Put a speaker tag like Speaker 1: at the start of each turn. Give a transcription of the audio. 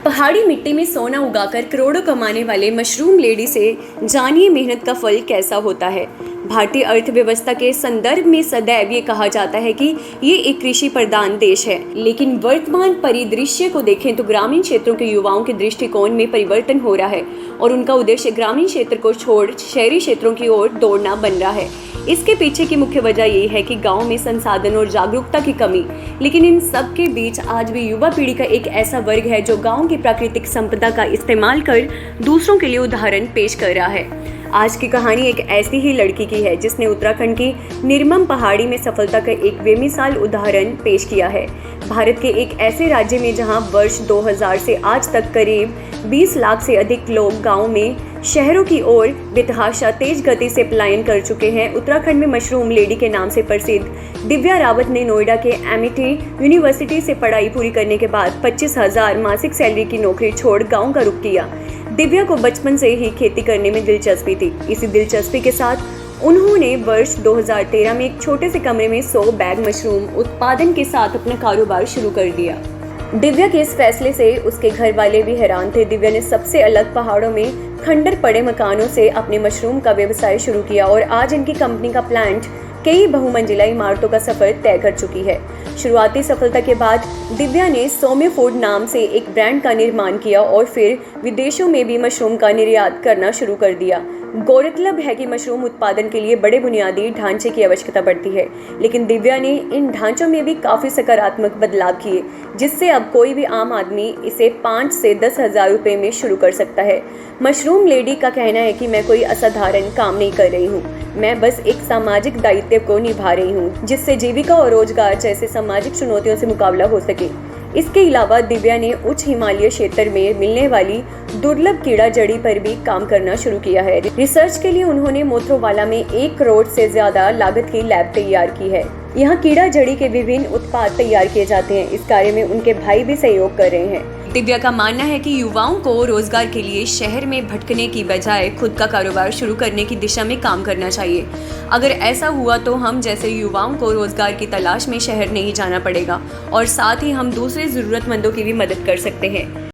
Speaker 1: पहाड़ी मिट्टी में सोना उगाकर करोड़ों कमाने वाले मशरूम लेडी से जानिए मेहनत का फल कैसा होता है। भारतीय अर्थव्यवस्था के संदर्भ में सदैव ये कहा जाता है कि ये एक कृषि प्रधान देश है, लेकिन वर्तमान परिदृश्य को देखें तो ग्रामीण क्षेत्रों के युवाओं के दृष्टिकोण में परिवर्तन हो रहा है और उनका उद्देश्य ग्रामीण क्षेत्र को छोड़ शहरी क्षेत्रों की ओर दौड़ना बन रहा है। इसके पीछे की मुख्य वजह ये है कि गांव में संसाधन और जागरूकता की कमी, लेकिन इन सब के बीच आज भी युवा पीढ़ी का एक ऐसा वर्ग है जो गांव की प्राकृतिक संपदा का इस्तेमाल कर दूसरों के लिए उदाहरण पेश कर रहा है। आज की कहानी एक ऐसी ही लड़की की है जिसने उत्तराखंड की निर्मम पहाड़ी में सफलता का एक बेमिसाल उदाहरण पेश किया है। भारत के एक ऐसे राज्य में जहां वर्ष 2000 से आज तक करीब 20 लाख से अधिक लोग गांव में शहरों की ओर बेतहाशा तेज गति से पलायन कर चुके हैं, उत्तराखंड में मशरूम लेडी के नाम से प्रसिद्ध दिव्या रावत ने नोएडा के एमिटी यूनिवर्सिटी से पढ़ाई पूरी करने के बाद 25,000 मासिक सैलरी की नौकरी छोड़ गांव का रुख किया। दिव्या को बचपन से ही खेती करने में दिलचस्पी थी। इसी दिलचस्पी के साथ उन्होंने वर्ष 2013 में एक छोटे से कमरे में 100 बैग मशरूम उत्पादन के साथ अपना कारोबार शुरू कर दिया। दिव्या के इस फैसले से उसके घर वाले भी हैरान थे। दिव्या ने सबसे अलग पहाड़ों में खंडर पड़े मकानों से अपने मशरूम का व्यवसाय शुरू किया और आज इनकी कंपनी का प्लांट कई बहुमंजिला इमारतों का सफर तय कर चुकी है। शुरुआती सफलता के बाद दिव्या ने सौम्य फूड नाम से एक ब्रांड का निर्माण किया और फिर विदेशों में भी मशरूम का निर्यात करना शुरू कर दिया। गौरतलब है कि मशरूम उत्पादन के लिए बड़े बुनियादी ढांचे की आवश्यकता पड़ती है, लेकिन दिव्या ने इन ढांचों में भी काफ़ी सकारात्मक बदलाव किए, जिससे अब कोई भी आम आदमी इसे 5 से 10,000 रुपये में शुरू कर सकता है। मशरूम लेडी का कहना है कि मैं कोई असाधारण काम नहीं कर रही हूँ, मैं बस एक सामाजिक दायित्व को निभा रही हूँ जिससे जीविका और रोजगार जैसे सामाजिक चुनौतियों से मुकाबला हो सके। इसके अलावा दिव्या ने उच्च हिमालय क्षेत्र में मिलने वाली दुर्लभ कीड़ा जड़ी पर भी काम करना शुरू किया है। रिसर्च के लिए उन्होंने मोथरोवाला में 1 करोड़ से ज्यादा लागत की लैब तैयार की है। यहाँ कीड़ा जड़ी के विभिन्न उत्पाद तैयार किए जाते हैं। इस कार्य में उनके भाई भी सहयोग कर रहे हैं। दिव्या का मानना है कि युवाओं को रोजगार के लिए शहर में भटकने की बजाय खुद का कारोबार शुरू करने की दिशा में काम करना चाहिए। अगर ऐसा हुआ तो हम जैसे युवाओं को रोजगार की तलाश में शहर नहीं जाना पड़ेगा और साथ ही हम दूसरे जरूरतमंदों की भी मदद कर सकते हैं।